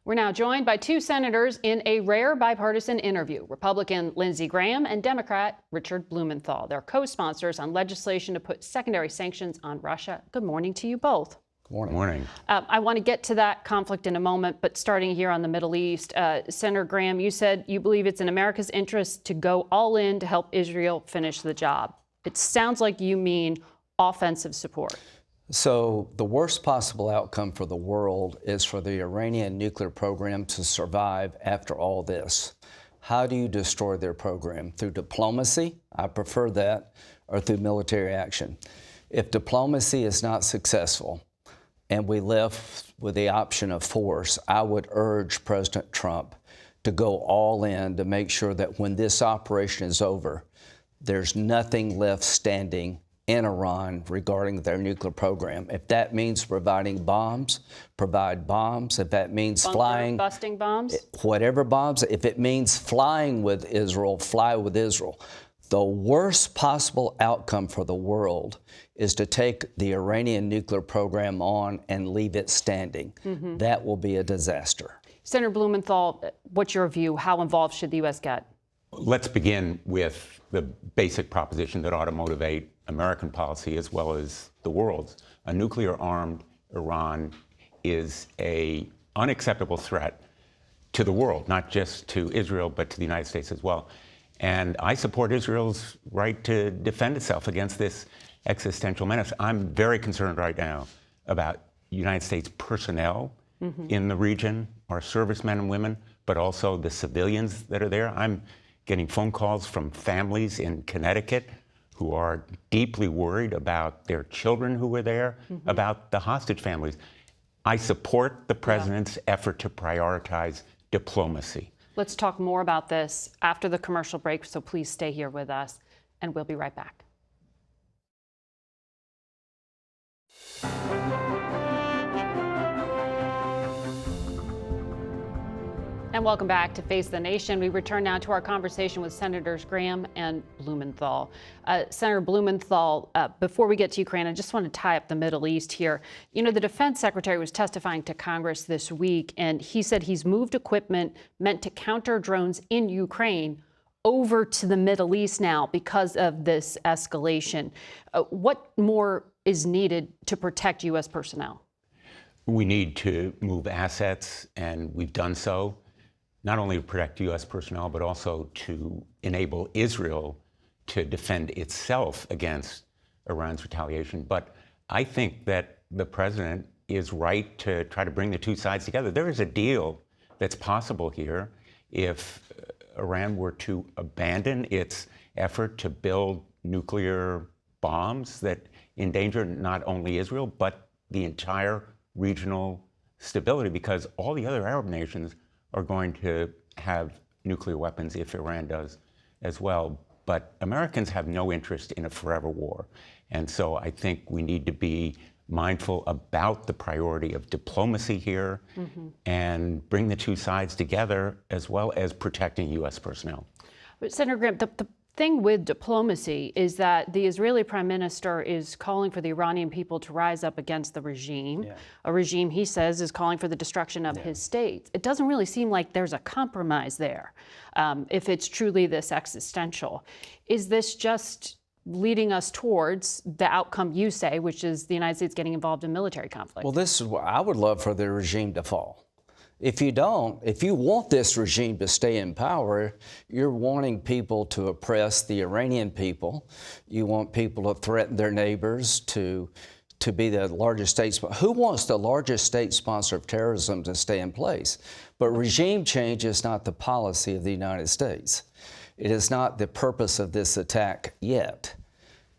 We're now joined by two senators in a rare bipartisan interview, Republican Lindsey Graham and Democrat Richard Blumenthal. They're co-sponsors on legislation to put secondary sanctions on Russia. Good morning to you both. Good morning. Morning. I want to get to that conflict in a moment, but starting here on the Middle East, Senator Graham, you said you believe it's in America's interest to go all in to help Israel finish the job. It sounds like you mean offensive support. So the worst possible outcome for the world is for the Iranian nuclear program to survive after all this. How do you destroy their program? Through diplomacy, I prefer that, or through military action. If diplomacy is not successful and we left with the option of force, I would urge President Trump to go all in to make sure that when this operation is over, there's nothing left standing in Iran regarding their nuclear program. If that means providing bombs, provide bombs. If that means busting bombs? Whatever bombs. If it means flying with Israel, fly with Israel. The worst possible outcome for the world is to take the Iranian nuclear program on and leave it standing. Mm-hmm. That will be a disaster. Senator Blumenthal, what's your view? How involved should the U.S. get? Let's begin with the basic proposition that ought to motivate American policy as well as the world's. A nuclear-armed Iran is an unacceptable threat to the world, not just to Israel, but to the United States as well. And I support Israel's right to defend itself against this existential menace. I'm very concerned right now about United States personnel in the region, our servicemen and women, but also the civilians that are there. I'm getting phone calls from families in Connecticut who are deeply worried about their children who were there, about the hostage families. I support the president's effort to prioritize diplomacy. Let's talk more about this after the commercial break, so please stay here with us, and we'll be right back. And welcome back to Face the Nation. We return now to our conversation with Senators Graham and Blumenthal. Senator Blumenthal, before we get to Ukraine, I just want to tie up the Middle East here. You know, the defense secretary was testifying to Congress this week, and he said he's moved equipment meant to counter drones in Ukraine over to the Middle East now because of this escalation. What more is needed to protect U.S. personnel? We need to move assets, and we've done so, not only to protect U.S. personnel, but also to enable Israel to defend itself against Iran's retaliation. But I think that the president is right to try to bring the two sides together. There is a deal that's possible here if Iran were to abandon its effort to build nuclear bombs that endanger not only Israel, but the entire regional stability, because all the other Arab nations are going to have nuclear weapons if Iran does as well. But Americans have no interest in a forever war. And so I think we need to be mindful about the priority of diplomacy here and bring the two sides together, as well as protecting U.S. personnel. But Senator Graham, the thing with diplomacy is that the Israeli prime minister is calling for the Iranian people to rise up against the regime, a regime he says is calling for the destruction of his state. It doesn't really seem like there's a compromise there, if it's truly this existential. Is this just leading us towards the outcome you say, which is the United States getting involved in military conflict? Well, this is what I would love for the regime to fall. If you don't, if you want this regime to stay in power, you're wanting people to oppress the Iranian people. You want people to threaten their neighbors, to be the largest state sponsor. Who wants the largest state sponsor of terrorism to stay in place? But regime change is not the policy of the United States. It is not the purpose of this attack yet.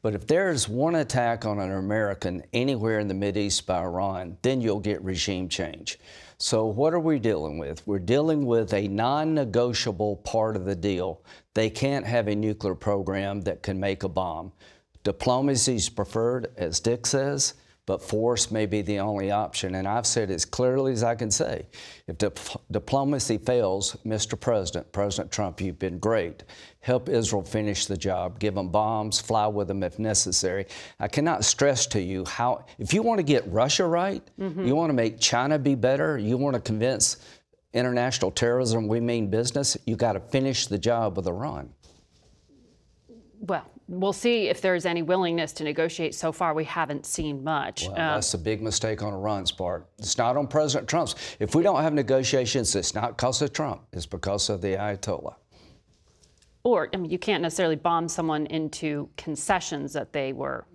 But if there is one attack on an American anywhere in the Mideast by Iran, then you'll get regime change. So what are we dealing with? We're dealing with a non-negotiable part of the deal. They can't have a nuclear program that can make a bomb. Diplomacy is preferred, as Dick says, but force may be the only option. And I've said as clearly as I can say, if diplomacy fails, Mr. President, President Trump, you've been great. Help Israel finish the job. Give them bombs, fly with them if necessary. I cannot stress to you how, if you want to get Russia right, you want to make China be better, you want to convince international terrorism, we mean business, you got to finish the job with Iran. Well, we'll see if there's any willingness to negotiate. So far, we haven't seen much. Well, that's a big mistake on Iran's part. It's not on President Trump's. If we don't have negotiations, it's not because of Trump. It's because of the Ayatollah. Or, I mean, you can't necessarily bomb someone into concessions that they were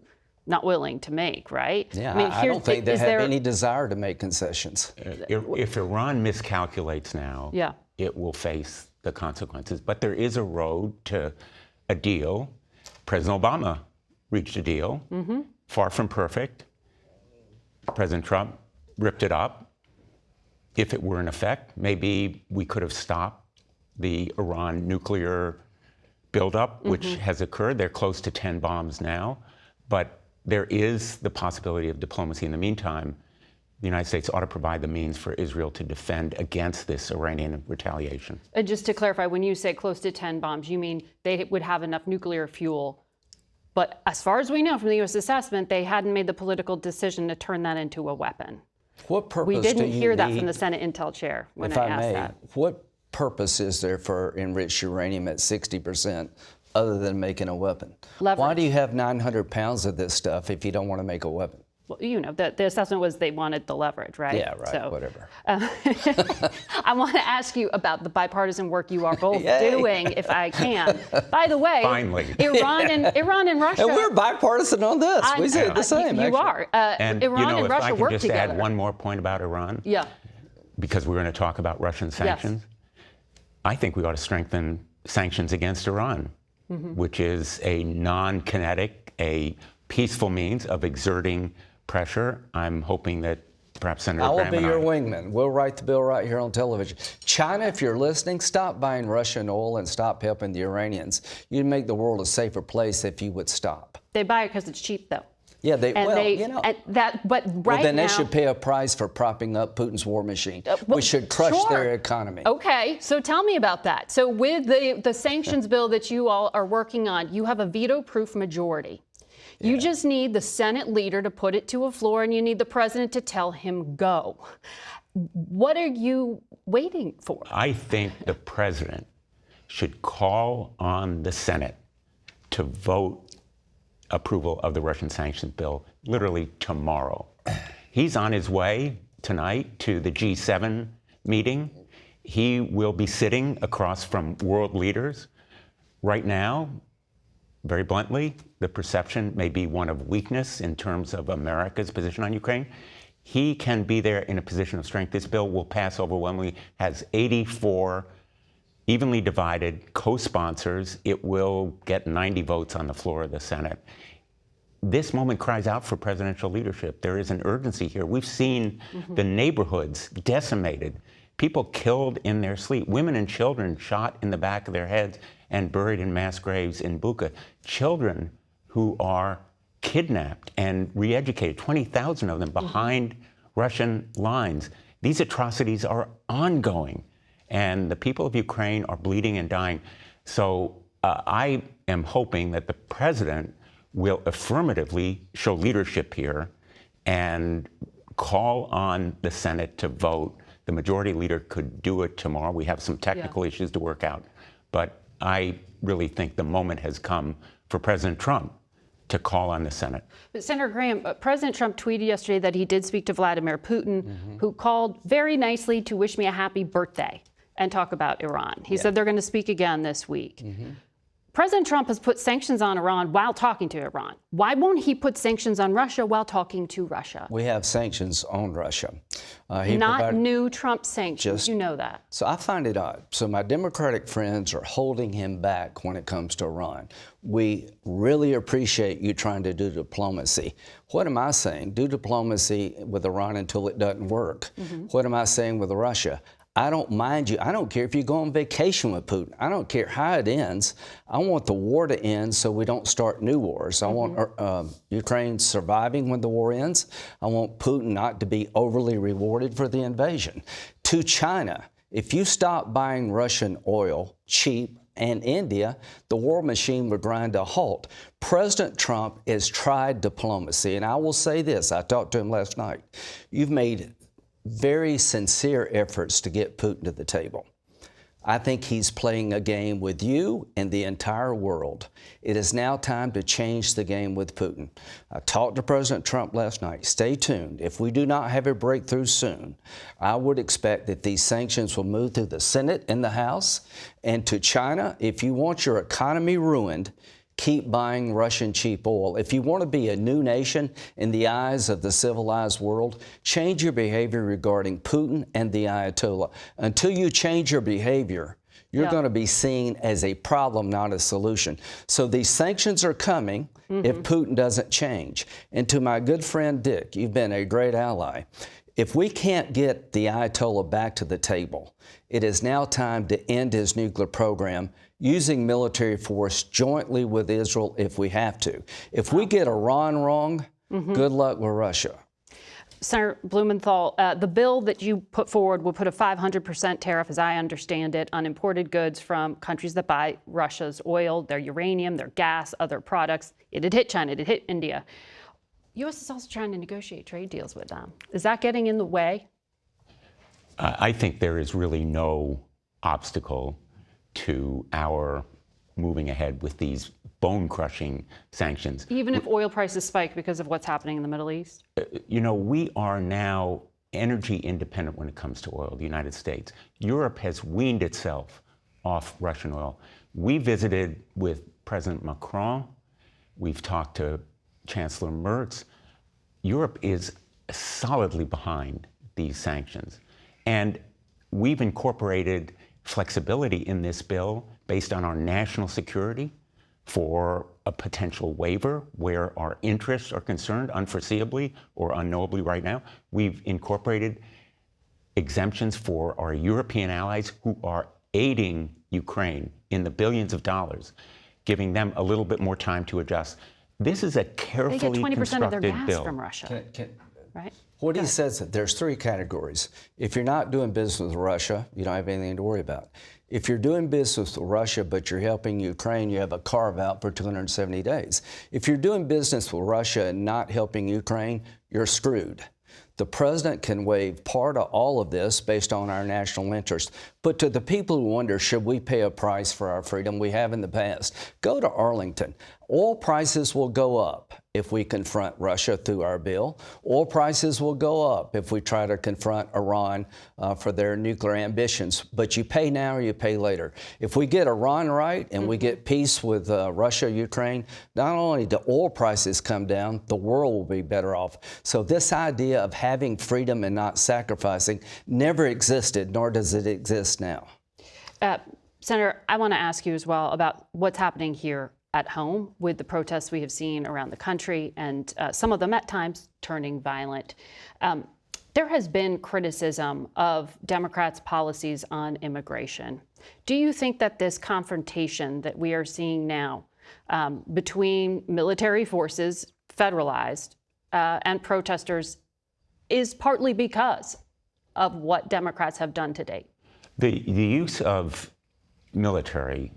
not willing to make, right? Yeah, I mean, I don't think they have any desire to make concessions. If Iran miscalculates now, yeah, it will face the consequences. But there is a road to a deal. President Obama reached a deal, far from perfect. President Trump ripped it up. If it were in effect, maybe we could have stopped the Iran nuclear buildup, which has occurred. They're close to 10 bombs now. But there is the possibility of diplomacy in the meantime. The United States ought to provide the means for Israel to defend against this Iranian retaliation. And just to clarify, when you say close to 10 bombs, you mean they would have enough nuclear fuel. But as far as we know from the U.S. assessment, they hadn't made the political decision to turn that into a weapon. What purpose We didn't do you hear that need, from the Senate Intel chair when if I I asked may, that. what purpose is there for enriched uranium at 60% other than making a weapon? Leverage. Why do you have 900 pounds of this stuff if you don't want to make a weapon? Well, you know, the assessment was they wanted the leverage, right? Yeah, right, So, whatever. I want to ask you about the bipartisan work you are both Yay. doing, if I can. By the way, Finally. Iran and Russia. And we're bipartisan on this. We say it the same, You actually. are. And Iran you know, and if Russia I can work just together. add one more point about Iran, Yeah. because we're going to talk about Russian sanctions. I think we ought to strengthen sanctions against Iran, which is a non-kinetic, a peaceful means of exerting pressure. I'm hoping that perhaps Senator I will Graham be and your I- wingman. We'll write the bill right here on television. China, if you're listening, stop buying Russian oil and stop helping the Iranians. You'd make the world a safer place if you would stop. They buy it because it's cheap, though. Yeah, And but right well, then now, they should pay a price for propping up Putin's war machine. well, we should crush sure. their economy. Okay, so tell me about that. So with the sanctions bill that you all are working on, you have a veto-proof majority. You just need the Senate leader to put it to a floor, and you need the president to tell him go. What are you waiting for? I think the president should call on the Senate to vote approval of the Russian sanctions bill literally tomorrow. He's on his way tonight to the G7 meeting. He will be sitting across from world leaders. Right now, very bluntly, the perception may be one of weakness in terms of America's position on Ukraine. He can be there in a position of strength. This bill will pass overwhelmingly, has 84 evenly divided co-sponsors. It will get 90 votes on the floor of the Senate. This moment cries out for presidential leadership. There is an urgency here. We've seen the neighborhoods decimated, people killed in their sleep, women and children shot in the back of their heads and buried in mass graves in Bucha, children who are kidnapped and re-educated, 20,000 of them behind Russian lines. These atrocities are ongoing, and the people of Ukraine are bleeding and dying. So I am hoping that the president will affirmatively show leadership here and call on the Senate to vote. The majority leader could do it tomorrow. We have some technical issues to work out, but I really think the moment has come for President Trump to call on the Senate. But Senator Graham, President Trump tweeted yesterday that he did speak to Vladimir Putin, who called very nicely to wish me a happy birthday and talk about Iran. He said they're going to speak again this week. President Trump has put sanctions on Iran while talking to Iran. Why won't he put sanctions on Russia while talking to Russia? We have sanctions on Russia. Not new Trump sanctions. You know that. So I find it odd. So my Democratic friends are holding him back when it comes to Iran. We really appreciate you trying to do diplomacy. What am I saying? Do diplomacy with Iran until it doesn't work. What am I saying with Russia? I don't mind you. I don't care if you go on vacation with Putin. I don't care how it ends. I want the war to end so we don't start new wars. I want Ukraine surviving when the war ends. I want Putin not to be overly rewarded for the invasion. To China, if you stop buying Russian oil cheap and India, the war machine would grind to a halt. President Trump has tried diplomacy, and I will say this. I talked to him last night. You've made very sincere efforts to get Putin to the table. I think he's playing a game with you and the entire world. It is now time to change the game with Putin. I talked to President Trump last night. Stay tuned. If we do not have a breakthrough soon, I would expect that these sanctions will move through the Senate and the House. And to China, if you want your economy ruined, keep buying Russian cheap oil. If you want to be a new nation in the eyes of the civilized world, change your behavior regarding Putin and the Ayatollah. Until you change your behavior, you're going to be seen as a problem, not a solution. So these sanctions are coming if Putin doesn't change. And to my good friend Dick, you've been a great ally. If we can't get the Ayatollah back to the table, it is now time to end his nuclear program using military force jointly with Israel if we have to. If we get Iran wrong, good luck with Russia. Senator Blumenthal, the bill that you put forward would put a 500% tariff, as I understand it, on imported goods from countries that buy Russia's oil, their uranium, their gas, other products. It'd hit China, it'd hit India. U.S. is also trying to negotiate trade deals with them. Is that getting in the way? I think there is really no obstacle to our moving ahead with these bone-crushing sanctions. Even if oil prices spike because of what's happening in the Middle East? You know, we are now energy independent when it comes to oil, the United States. Europe has weaned itself off Russian oil. We visited with President Macron. We've talked to Chancellor Merz. Europe is solidly behind these sanctions. And we've incorporated flexibility in this bill based on our national security for a potential waiver where our interests are concerned unforeseeably or unknowably right now. We've incorporated exemptions for our European allies who are aiding Ukraine in the billions of dollars, giving them a little bit more time to adjust. This is a carefully constructed bill. They get 20% of their gas bill. from Russia, right? What he says, there's three categories. If you're not doing business with Russia, you don't have anything to worry about. If you're doing business with Russia, but you're helping Ukraine, you have a carve-out for 270 days. If you're doing business with Russia and not helping Ukraine, you're screwed. The president can waive part of all of this based on our national interest. But to the people who wonder, should we pay a price for our freedom? We have in the past. Go to Arlington. Oil prices will go up if we confront Russia through our bill. Oil prices will go up if we try to confront Iran for their nuclear ambitions. But you pay now or you pay later. If we get Iran right and we get peace with Russia, Ukraine, not only do oil prices come down, the world will be better off. So this idea of having freedom and not sacrificing never existed, nor does it exist now. Senator, I want to ask you as well about what's happening here at home with the protests we have seen around the country, and some of them at times turning violent. There has been criticism of Democrats' policies on immigration. Do you think that this confrontation that we are seeing now between military forces, federalized, and protesters is partly because of what Democrats have done to date? The use of military,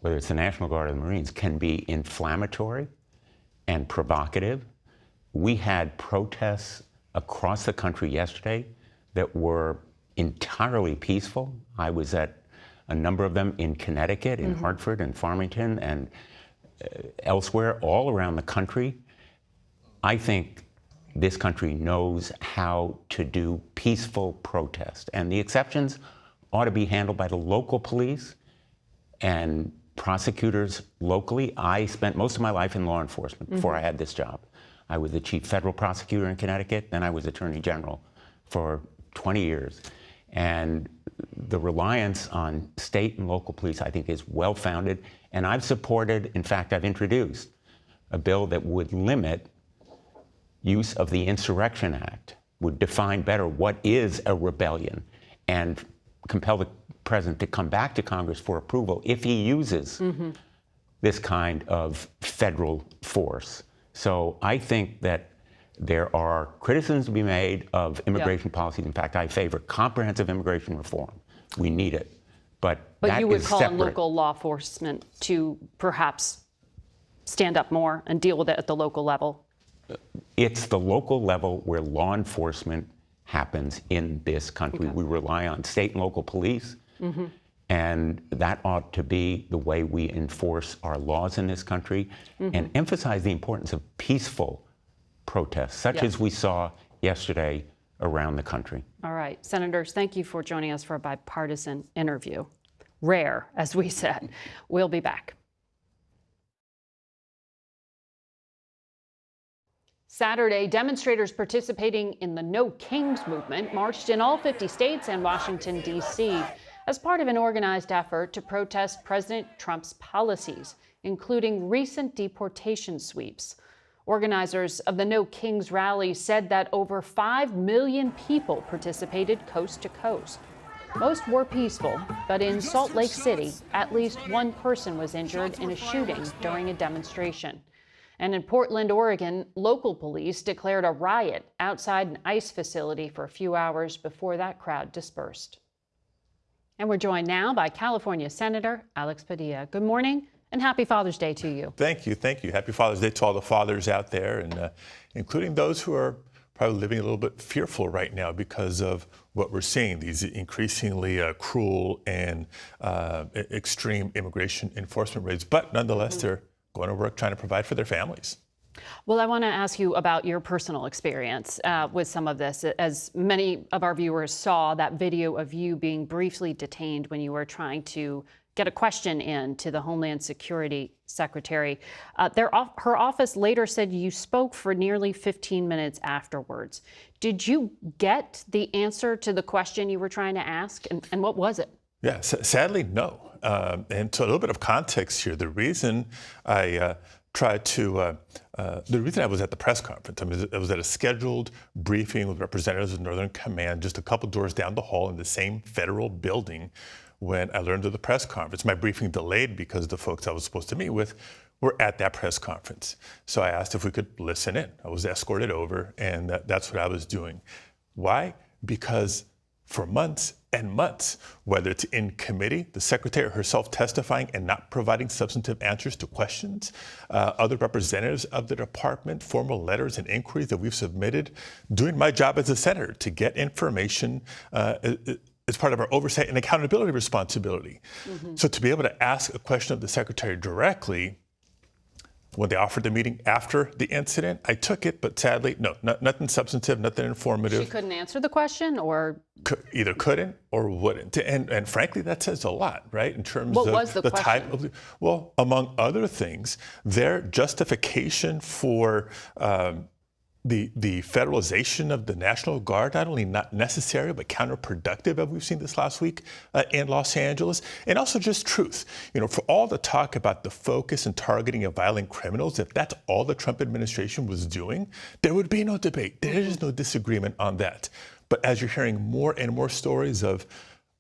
whether it's the National Guard or the Marines, can be inflammatory and provocative. We had protests across the country yesterday that were entirely peaceful. I was at a number of them in Connecticut, in Hartford and Farmington and elsewhere, all around the country. I think this country knows how to do peaceful protest, and the exceptions ought to be handled by the local police and prosecutors locally. I spent most of my life in law enforcement before I had this job. I was the chief federal prosecutor in Connecticut, then I was attorney general for 20 years. And the reliance on state and local police, I think, is well-founded. And I've supported, in fact, I've introduced a bill that would limit use of the Insurrection Act, would define better what is a rebellion, and compel the president to come back to Congress for approval if he uses this kind of federal force. So I think that there are criticisms to be made of immigration policies. In fact, I favor comprehensive immigration reform. We need it. But that you would is call on separate. local law enforcement to perhaps stand up more and deal with it at the local level? It's the local level where law enforcement happens in this country. We rely on state and local police, and that ought to be the way we enforce our laws in this country, and emphasize the importance of peaceful protests, such as we saw yesterday around the country. All right, Senators, thank you for joining us for a bipartisan interview. Rare, as we said. We'll be back. Saturday, demonstrators participating in the No Kings movement marched in all 50 states and Washington, D.C. as part of an organized effort to protest President Trump's policies, including recent deportation sweeps. Organizers of the No Kings rally said that over 5 million people participated coast to coast. Most were peaceful, but in Salt Lake City, at least one person was injured in a shooting during a demonstration. And in Portland, Oregon, local police declared a riot outside an ICE facility for a few hours before that crowd dispersed. And we're joined now by California Senator Alex Padilla. Good morning and happy Father's Day to you. Thank you. Thank you. Happy Father's Day to all the fathers out there, and including those who are probably living a little bit fearful right now because of what we're seeing, these increasingly cruel and extreme immigration enforcement raids. But nonetheless, they're going to work trying to provide for their families. Well, I want to ask you about your personal experience with some of this. As many of our viewers saw that video of you being briefly detained when you were trying to get a question in to the Homeland Security Secretary. Her office later said you spoke for nearly 15 minutes afterwards. Did you get the answer to the question you were trying to ask? And what was it? Yeah, sadly, no. And so a little bit of context here. The reason I the reason I was at the press conference, I mean, I was at a scheduled briefing with representatives of Northern Command just a couple doors down the hall in the same federal building when I learned of the press conference. My briefing delayed because the folks I was supposed to meet with were at that press conference. So I asked if we could listen in. I was escorted over, and that's what I was doing. Why? Because for months and months, whether it's in committee, the secretary herself testifying and not providing substantive answers to questions, other representatives of the department, formal letters and inquiries that we've submitted, doing my job as a senator to get information as part of our oversight and accountability responsibility. So to be able to ask a question of the secretary directly, when they offered the meeting after the incident, I took it, but sadly, no, nothing substantive, nothing informative. She couldn't answer the question, or? Either couldn't or wouldn't. And frankly, that says a lot, right? In terms what of was the type of, well, among other things, their justification for the federalization of the National Guard, not only not necessary, but counterproductive, as we've seen this last week in Los Angeles, and also just truth. You know, for all the talk about the focus and targeting of violent criminals, if that's all the Trump administration was doing, there would be no debate. There is no disagreement on that. But as you're hearing more and more stories of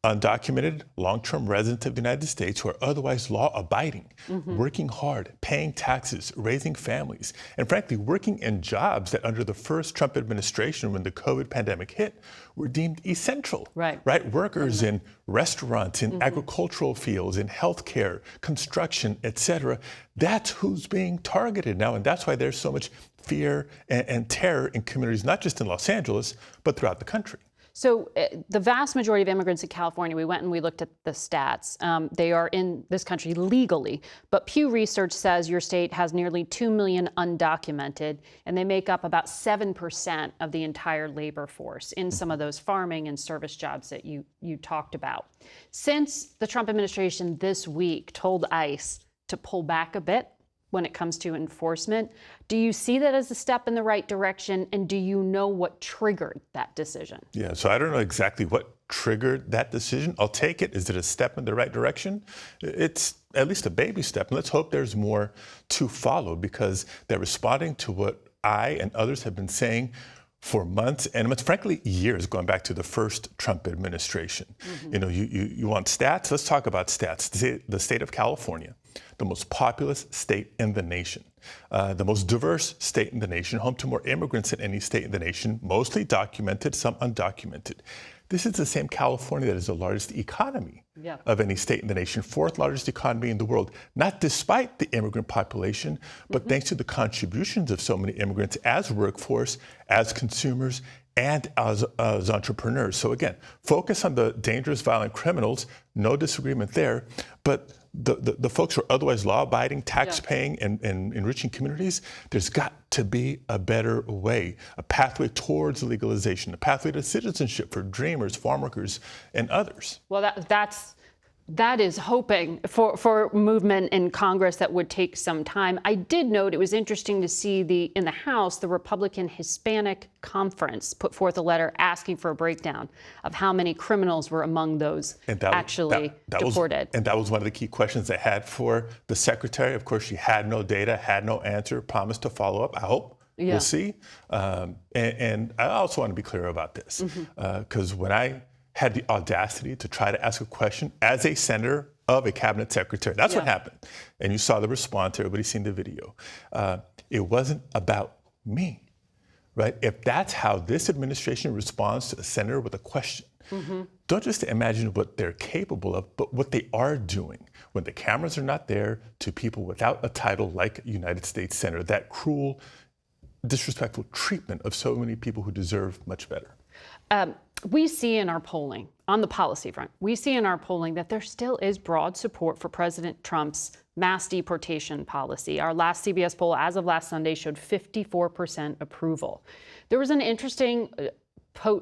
undocumented long-term residents of the United States who are otherwise law-abiding, working hard, paying taxes, raising families, and frankly, working in jobs that under the first Trump administration, when the COVID pandemic hit, were deemed essential. Right? Workers in restaurants, in agricultural fields, in healthcare, construction, et cetera. That's who's being targeted now, and that's why there's so much fear and terror in communities, not just in Los Angeles, but throughout the country. So the vast majority of immigrants in California, we went and we looked at the stats. They are in this country legally, but Pew Research says your state has nearly 2 million undocumented, and they make up about 7% of the entire labor force in some of those farming and service jobs that you talked about. Since the Trump administration this week told ICE to pull back a bit when it comes to enforcement, do you see that as a step in the right direction, and do you know what triggered that decision? Yeah, so I don't know exactly what triggered that decision. I'll take it. Is it a step in the right direction? It's at least a baby step, and let's hope there's more to follow, because they're responding to what I and others have been saying for months and frankly years, going back to the first Trump administration. You know, you want stats? Let's talk about stats. The state of California, the most populous state in the nation, the most diverse state in the nation, home to more immigrants than any state in the nation, mostly documented, some undocumented. This is the same California that is the largest economy of any state in the nation, fourth largest economy in the world, not despite the immigrant population, but thanks to the contributions of so many immigrants as workforce, as consumers, and as entrepreneurs. So again, focus on the dangerous, violent criminals, no disagreement there, but the folks who are otherwise law-abiding, tax-paying, and enriching communities, there's got to be a better way, a pathway towards legalization, a pathway to citizenship for dreamers, farm workers, and others. Well, that is hoping for movement in Congress that would take some time. I did note it was interesting to see in the House, the Republican Hispanic Conference put forth a letter asking for a breakdown of how many criminals were among those actually deported. And that was one of the key questions I had for the secretary. Of course, she had no data, had no answer, promised to follow up. I hope. Yeah. We'll see. And I also want to be clear about this, because when I had the audacity to try to ask a question as a senator of a cabinet secretary. That's what happened. And you saw the response. Everybody's seen the video. It wasn't about me, right? If that's how this administration responds to a senator with a question, don't just imagine what they're capable of, but what they are doing when the cameras are not there to people without a title like United States Senator, that cruel, disrespectful treatment of so many people who deserve much better. We see in our polling, on the policy front, we see in our polling that there still is broad support for President Trump's mass deportation policy. Our last CBS poll, as of last Sunday, showed 54% approval. There was an interesting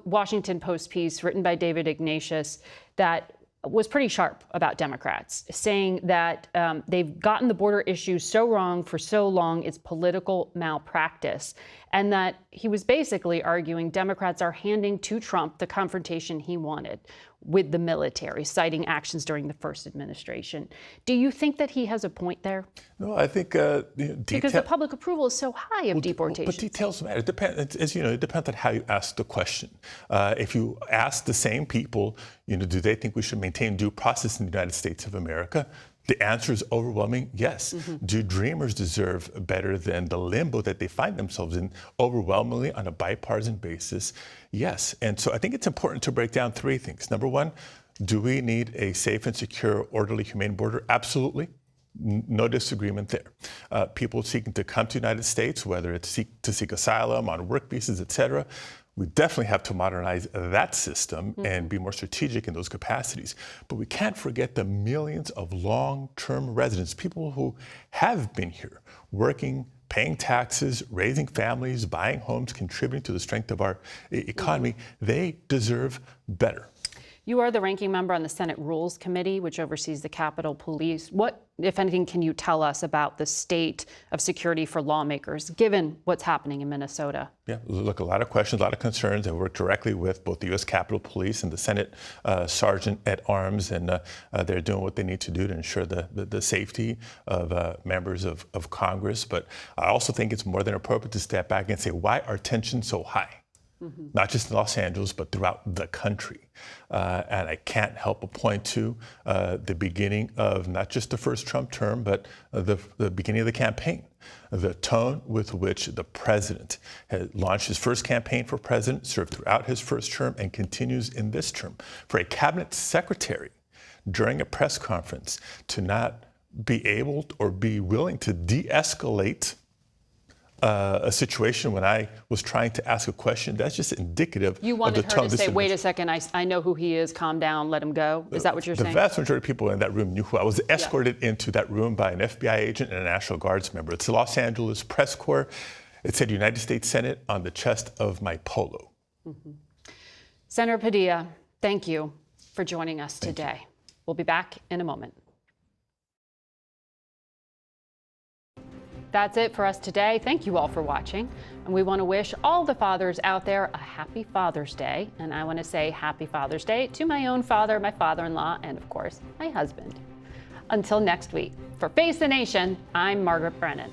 Washington Post piece written by David Ignatius that was pretty sharp about Democrats, saying that they've gotten the border issue so wrong for so long, it's political malpractice. And that he was basically arguing Democrats are handing to Trump the confrontation he wanted with the military, citing actions during the first administration. Do you think that he has a point there? No, I think because the public approval is so high of deportation. But details matter. It depends. As you know, it depends on how you ask the question. If you ask the same people, do they think we should maintain due process in the United States of America? The answer is overwhelming yes. Do dreamers deserve better than the limbo that they find themselves in? Overwhelmingly, on a bipartisan basis, yes. And so I think it's important to break down three things. Number one, do we need a safe and secure, orderly, humane border? Absolutely. No disagreement there. People seeking to come to the United States, whether it's to seek asylum, on work visas, et cetera, we definitely have to modernize that system and be more strategic in those capacities. But we can't forget the millions of long-term residents, people who have been here, working, paying taxes, raising families, buying homes, contributing to the strength of our economy. They deserve better. You are the ranking member on the Senate Rules Committee, which oversees the Capitol Police. What, if anything, can you tell us about the state of security for lawmakers, given what's happening in Minnesota? Yeah, look, a lot of questions, a lot of concerns. I work directly with both the U.S. Capitol Police and the Senate Sergeant at Arms, and they're doing what they need to do to ensure the safety of members of Congress. But I also think it's more than appropriate to step back and say, why are tensions so high? Not just in Los Angeles, but throughout the country. And I can't help but point to the beginning of not just the first Trump term, but the beginning of the campaign. The tone with which the president had launched his first campaign for president, served throughout his first term, and continues in this term. For a cabinet secretary during a press conference to not be able or be willing to de-escalate a situation when I was trying to ask a question, that's just indicative of the tone. You wanted her to say, wait a second, I know who he is, calm down, let him go? Is that what you're saying? The vast majority of people in that room knew who I was. Escorted into that room by an FBI agent and a National Guards member. It's the Los Angeles Press Corps. It said United States Senate on the chest of my polo. Senator Padilla, thank you for joining us today. We'll be back in a moment. That's it for us today. Thank you all for watching. And we want to wish all the fathers out there a happy Father's Day. And I want to say happy Father's Day to my own father, my father-in-law, and of course, my husband. Until next week, for Face the Nation, I'm Margaret Brennan.